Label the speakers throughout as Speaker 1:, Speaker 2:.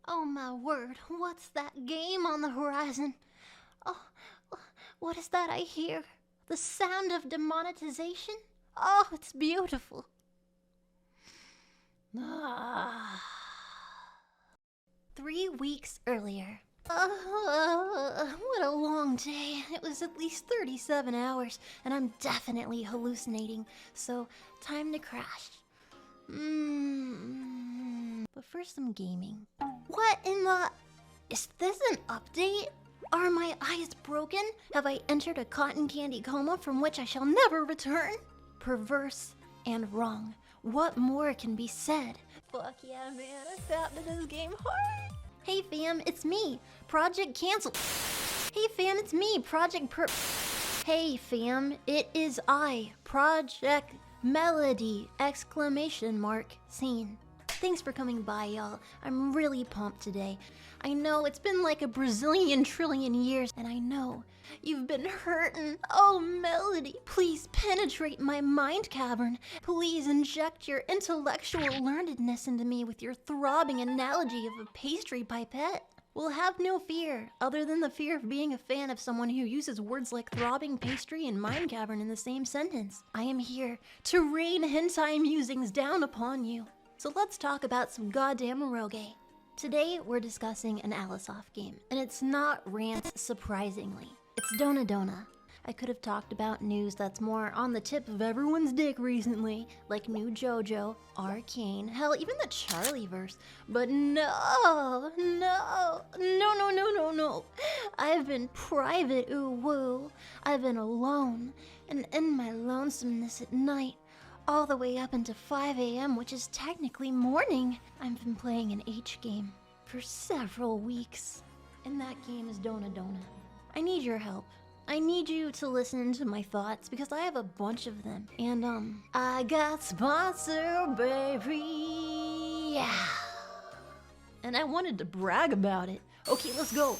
Speaker 1: Oh my word, what's that game on the horizon? Oh, what is that I hear? The sound of demonetization? Oh, it's beautiful. 3 weeks earlier. What a long day. It was at least 37 hours, and I'm definitely hallucinating, so time to crash. But first some gaming. What in the... Is this an update? Are my eyes broken? Have I entered a cotton candy coma from which I shall never return? Perverse and wrong. What more can be said? Fuck yeah, man. I sat to this game hard. Hey fam, it's me. Project canceled. Hey fam, it's me. Hey fam, it is I. Project Melody! Exclamation mark. Scene. Thanks for coming by, y'all. I'm really pumped today. I know it's been like a Brazilian trillion years, and I know you've been hurting. Oh, Melody, please penetrate my mind cavern. Please inject your intellectual learnedness into me with your throbbing analogy of a pastry pipette. We'll have no fear, other than the fear of being a fan of someone who uses words like throbbing pastry and mind cavern in the same sentence. I am here to rain hentai musings down upon you. So let's talk about some goddamn eroge. Today, we're discussing an Alisoft game, and it's not rants, surprisingly. It's Dohna Dohna. I could have talked about news that's more on the tip of everyone's dick recently, like new Vshojo, Arcane, hell, even the Charlieverse. But no. I've been private, ooh woo. I've been alone, and in my lonesomeness at night, all the way up into 5 a.m., which is technically morning. I've been playing an H game for several weeks, and that game is Dohna Dohna. I need your help. I need you to listen to my thoughts because I have a bunch of them. And I got sponsor, baby. Yeah. And I wanted to brag about it. Okay, let's go.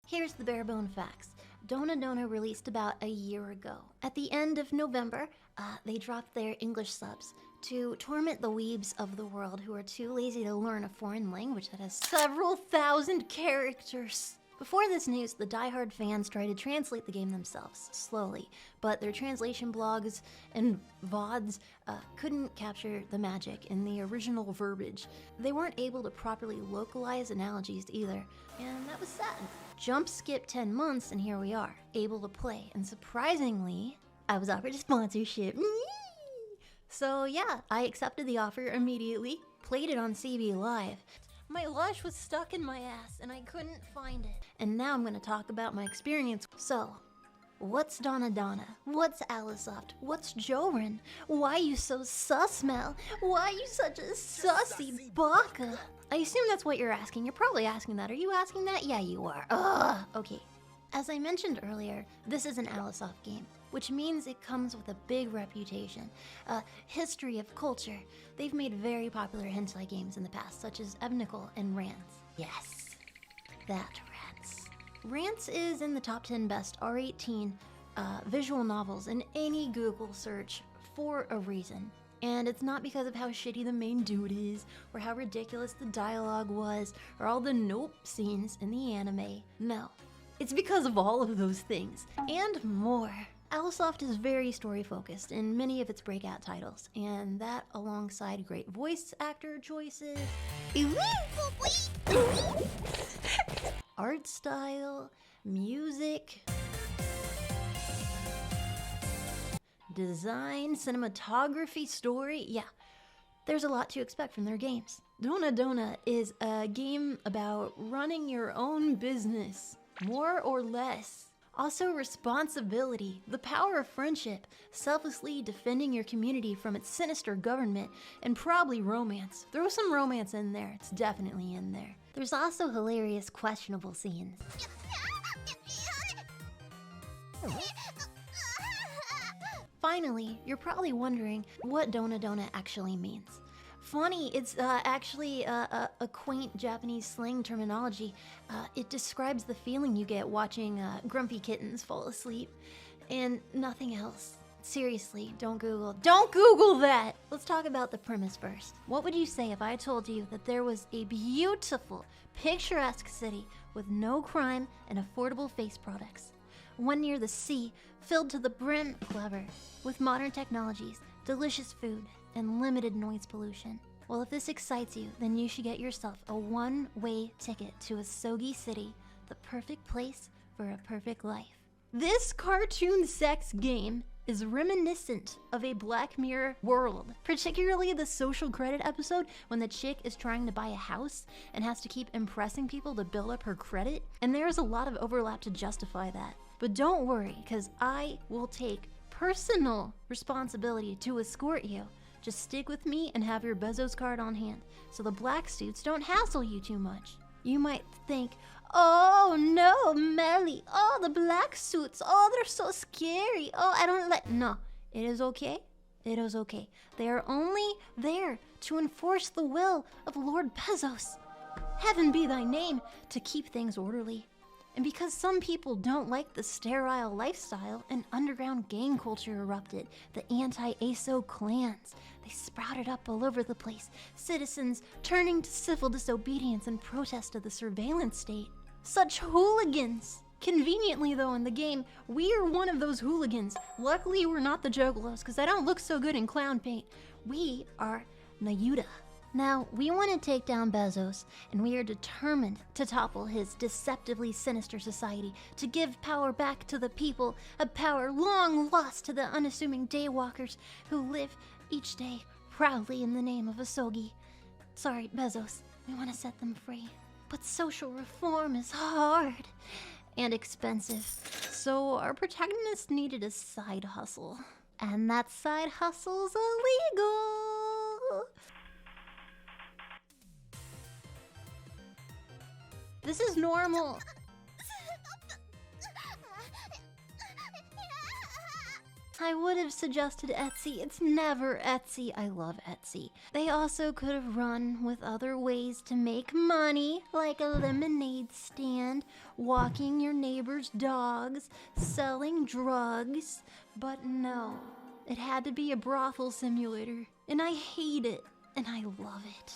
Speaker 1: Here's the bare bone facts. Dohna Dohna released about a year ago. At the end of November, they dropped their English subs to torment the weebs of the world who are too lazy to learn a foreign language that has several thousand characters. Before this news, the diehard fans tried to translate the game themselves, slowly, but their translation blogs and VODs couldn't capture the magic in the original verbiage. They weren't able to properly localize analogies either, and that was sad. Jump skip 10 months and here we are, able to play, and surprisingly, I was offered a sponsorship. So yeah, I accepted the offer immediately, played it on CB Live. My lash was stuck in my ass and I couldn't find it. And now I'm gonna talk about my experience. So, what's Dohna Dohna? What's Alisoft? What's Jorin? Why you so sus, Mel? Why you such a sussy baka? I assume that's what you're asking. You're probably asking that. Are you asking that? Yeah, you are. Ugh. Okay. As I mentioned earlier, this is an Alisoft game, which means it comes with a big reputation, a history of culture. They've made very popular hentai games in the past, such as Ebnical and Rants. Yes, that Rants. Rants is in the top 10 best R18 visual novels in any Google search for a reason. And it's not because of how shitty the main dude is, or how ridiculous the dialogue was, or all the nope scenes in the anime. No. It's because of all of those things, and more. Alisoft is very story-focused in many of its breakout titles, and that alongside great voice actor choices, art style, music, design, cinematography, story, yeah. There's a lot to expect from their games. Dohna Dohna is a game about running your own business. More or less. Also responsibility, the power of friendship, selflessly defending your community from its sinister government, and probably romance. Throw some romance in there, it's definitely in there. There's also hilarious questionable scenes. Finally, you're probably wondering what Dohna Dohna actually means. funny. It's actually a quaint Japanese slang terminology. It describes the feeling you get watching grumpy kittens fall asleep and nothing else. Seriously, don't Google that! Let's talk about the premise first. What would you say if I told you that there was a beautiful, picturesque city with no crime and affordable face products? One near the sea, filled to the brim, clever, with modern technologies, delicious food, and limited noise pollution. Well, if this excites you, then you should get yourself a one-way ticket to Vshojo City, the perfect place for a perfect life. This cartoon sex game is reminiscent of a Black Mirror world, particularly the social credit episode when the chick is trying to buy a house and has to keep impressing people to build up her credit, and there's a lot of overlap to justify that. But don't worry, because I will take personal responsibility to escort you. Just stick with me and have your Bezos card on hand, so the black suits don't hassle you too much. You might think, oh no, Melly, oh the black suits, oh they're so scary, oh I don't like, no, it is okay, it is okay. They are only there to enforce the will of Lord Bezos. Heaven be thy name, to keep things orderly. And because some people don't like the sterile lifestyle, an underground gang culture erupted, the anti-ASO clans. They sprouted up all over the place, citizens turning to civil disobedience in protest of the surveillance state. Such hooligans! Conveniently though, in the game, we are one of those hooligans. Luckily we're not the juggalos, because I don't look so good in clown paint. We are Nayuda. Now, we want to take down Bezos, and we are determined to topple his deceptively sinister society, to give power back to the people, a power long lost to the unassuming daywalkers who live each day proudly in the name of Vshojo. Sorry, Bezos, we want to set them free. But social reform is hard and expensive, so our protagonist needed a side hustle. And that side hustle's illegal! This is normal. I would have suggested Etsy. It's never Etsy. I love Etsy. They also could have run with other ways to make money, like a lemonade stand, walking your neighbor's dogs, selling drugs. But no, it had to be a brothel simulator. And I hate it. And I love it.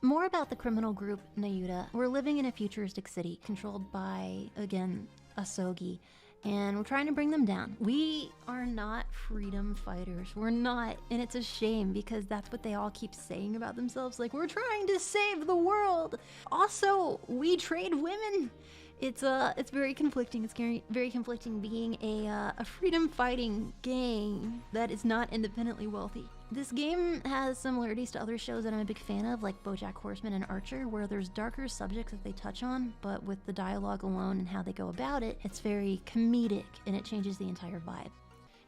Speaker 1: More about the criminal group Nayuda. We're living in a futuristic city controlled by, again, Vshojo, and we're trying to bring them down. We are not freedom fighters. We're not, and it's a shame because that's what they all keep saying about themselves. Like, we're trying to save the world. Also, we trade women. It's very conflicting. It's very conflicting being a freedom fighting gang that is not independently wealthy. This game has similarities to other shows that I'm a big fan of, like BoJack Horseman and Archer, where there's darker subjects that they touch on, but with the dialogue alone and how they go about it, it's very comedic and it changes the entire vibe.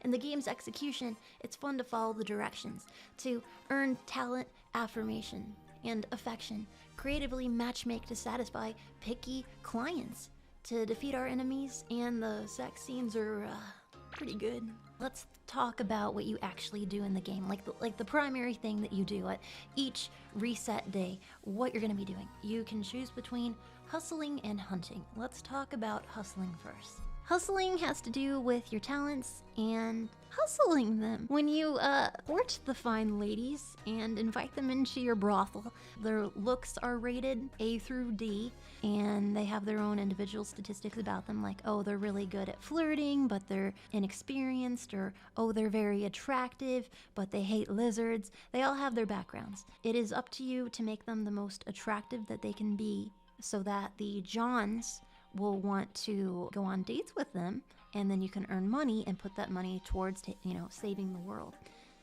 Speaker 1: In the game's execution, it's fun to follow the directions, to earn talent, affirmation, and affection, creatively matchmake to satisfy picky clients, to defeat our enemies, and the sex scenes are pretty good. Let's talk about what you actually do in the game, like the primary thing that you do at each reset day, what you're gonna be doing. You can choose between hustling and hunting. Let's talk about hustling first. Hustling has to do with your talents and hustling them. When you court the fine ladies and invite them into your brothel, their looks are rated A through D, and they have their own individual statistics about them, like, oh, they're really good at flirting, but they're inexperienced, or, oh, they're very attractive, but they hate lizards. They all have their backgrounds. It is up to you to make them the most attractive that they can be, so that the Johns will want to go on dates with them, and then you can earn money and put that money towards, saving the world.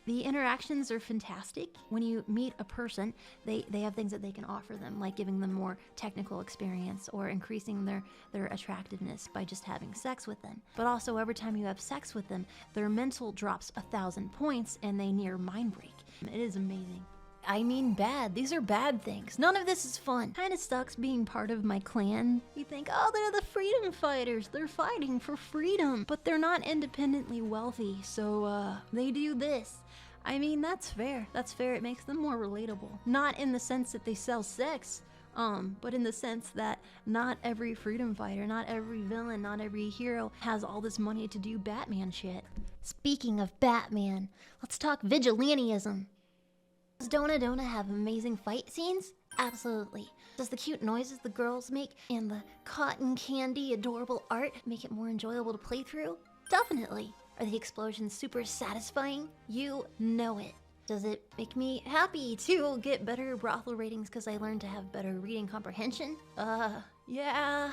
Speaker 1: The interactions are fantastic. When you meet a person, they have things that they can offer them, like giving them more technical experience or increasing their attractiveness by just having sex with them. But also, every time you have sex with them, their mental drops 1,000 points and they near mind break. It is amazing. I mean bad. These are bad things. None of this is fun. Kinda sucks being part of my clan. You think, oh, they're the freedom fighters. They're fighting for freedom. But they're not independently wealthy, so they do this. I mean, that's fair. That's fair. It makes them more relatable. Not in the sense that they sell sex, but in the sense that not every freedom fighter, not every villain, not every hero has all this money to do Batman shit. Speaking of Batman, let's talk vigilantism. Does Dohna Dohna have amazing fight scenes? Absolutely. Does the cute noises the girls make and the cotton candy adorable art make it more enjoyable to play through? Definitely. Are the explosions super satisfying? You know it. Does it make me happy to get better brothel ratings because I learned to have better reading comprehension? Yeah.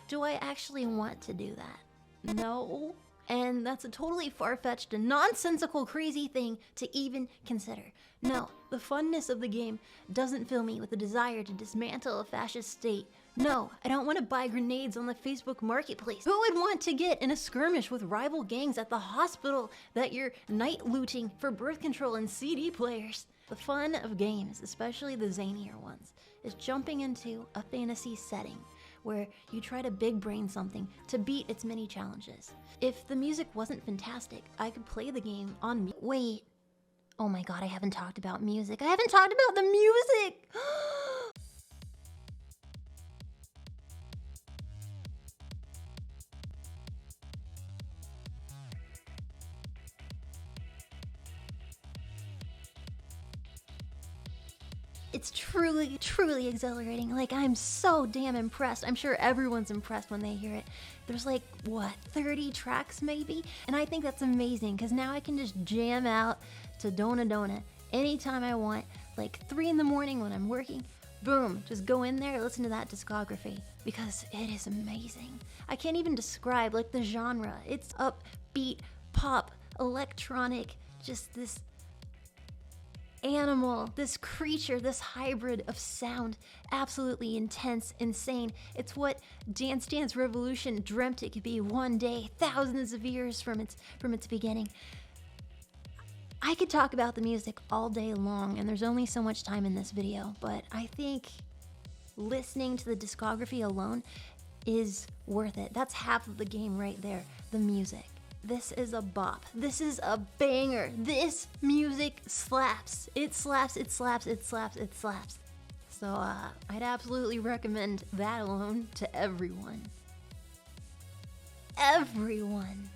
Speaker 1: Do I actually want to do that? No. And that's a totally far-fetched and nonsensical crazy thing to even consider. No, the funness of the game doesn't fill me with the desire to dismantle a fascist state. No, I don't want to buy grenades on the Facebook marketplace. Who would want to get in a skirmish with rival gangs at the hospital that you're night looting for birth control and CD players? The fun of games, especially the zanier ones, is jumping into a fantasy setting where you try to big brain something to beat its many challenges. If the music wasn't fantastic, I could play the game on Wait. Oh my god, I haven't talked about music. I haven't talked about the music! It's truly, truly exhilarating. Like, I'm so damn impressed. I'm sure everyone's impressed when they hear it. There's like, what, 30 tracks maybe? And I think that's amazing, because now I can just jam out to Dohna Dohna anytime I want. Like 3 in the morning when I'm working, boom, just go in there, listen to that discography, because it is amazing. I can't even describe, like, the genre. It's upbeat, pop, electronic, just this animal, this creature, this hybrid of sound, absolutely intense, insane. It's what Dance Dance Revolution dreamt it could be one day, thousands of years from its beginning. I could talk about the music all day long, and there's only so much time in this video, but I think listening to the discography alone is worth it. That's half of the game right there, the music. This is a bop. This is a banger. This music slaps. It slaps, it slaps, it slaps, it slaps. So I'd absolutely recommend that alone to everyone. Everyone.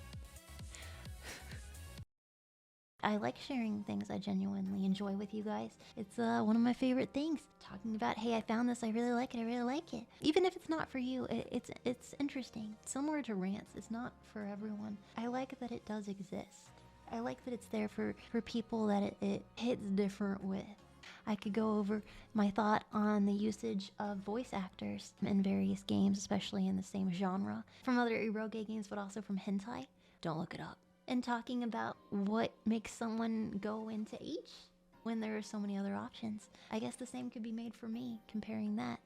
Speaker 1: I like sharing things I genuinely enjoy with you guys. It's one of my favorite things. Talking about, hey, I found this, I really like it, I really like it. Even if it's not for you, it's interesting. Similar to rants, it's not for everyone. I like that it does exist. I like that it's there for people that it hits different with. I could go over my thought on the usage of voice actors in various games, especially in the same genre. From other eroge games, but also from hentai. Don't look it up. And talking about what makes someone go into H when there are so many other options. I guess the same could be made for me, comparing that.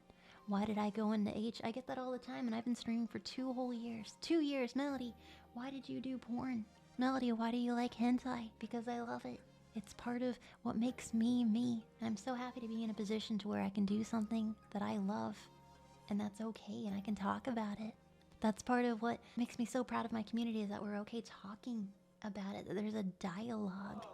Speaker 1: Why did I go into H? I get that all the time, and I've been streaming for 2 whole years. 2 years, Melody, why did you do porn? Melody, why do you like hentai? Because I love it. It's part of what makes me, me. And I'm so happy to be in a position to where I can do something that I love, and that's okay, and I can talk about it. That's part of what makes me so proud of my community, is that we're okay talking about it, that there's a dialogue.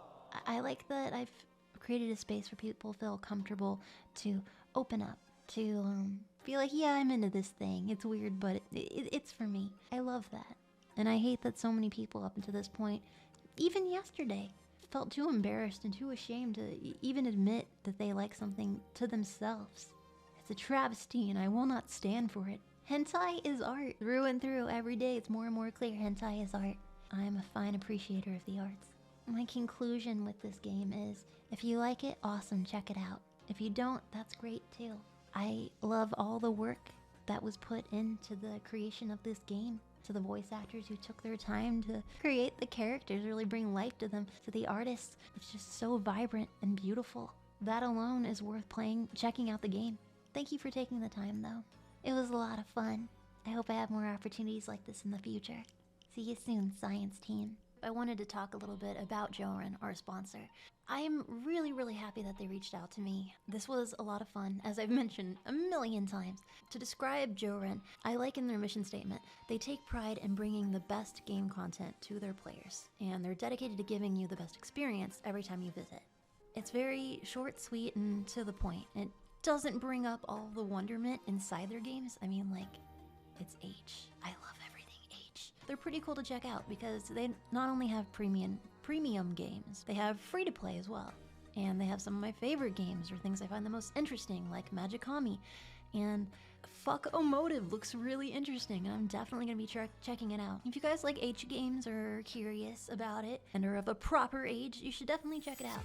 Speaker 1: I like that I've created a space where people feel comfortable to open up, to be like, yeah, I'm into this thing. It's weird, but it's for me. I love that. And I hate that so many people up until this point, even yesterday, felt too embarrassed and too ashamed to even admit that they like something to themselves. It's a travesty, and I will not stand for it. Hentai is art, through and through. Every day it's more and more clear hentai is art. I am a fine appreciator of the arts. My conclusion with this game is, if you like it, awesome, check it out. If you don't, that's great too. I love all the work that was put into the creation of this game. To the voice actors who took their time to create the characters, really bring life to them. To the artists, it's just so vibrant and beautiful. That alone is worth playing, checking out the game. Thank you for taking the time though. It was a lot of fun. I hope I have more opportunities like this in the future. See you soon, science team. I wanted to talk a little bit about Joran, our sponsor. I'm really happy that they reached out to me. This was a lot of fun, as I've mentioned a million times. To describe Joran, I like in their mission statement, they take pride in bringing the best game content to their players, and they're dedicated to giving you the best experience every time you visit. It's very short, sweet, and to the point. It doesn't bring up all the wonderment inside their games. I mean, like, it's H. I love everything H. They're pretty cool to check out because they not only have premium games, they have free to play as well. And they have some of my favorite games or things I find the most interesting, like Magikami. And Fuck O Motive looks really interesting, and I'm definitely going to be checking it out. If you guys like H games or are curious about it and are of a proper age, you should definitely check it out.